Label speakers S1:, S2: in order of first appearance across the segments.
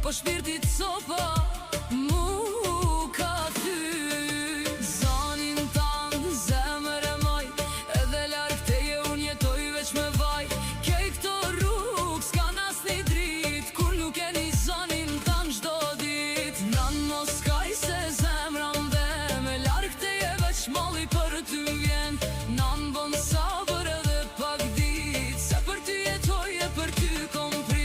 S1: po shpirtit sopa mu ka ty. Zanin tanë, zemër e maj, edhe larg teje unë jetoj veç me vaj. Kej këto rrugë s'kan as një drit, kur nuk e një zanin tanë gjdo dit. Nan mos kaj se zemra mdhe, me larg teje veç mali për ty vjen. Nan bon sabër edhe pak dit, se për ty jetoj e për ty kom prit.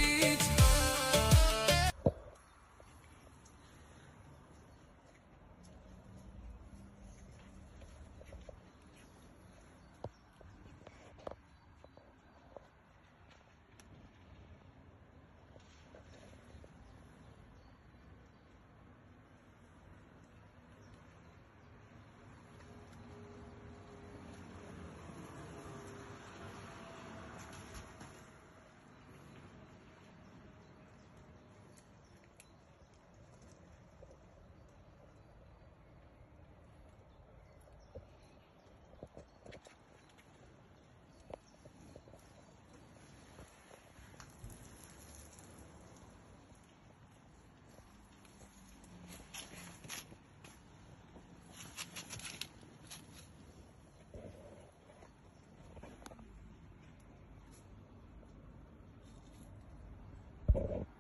S2: Okay.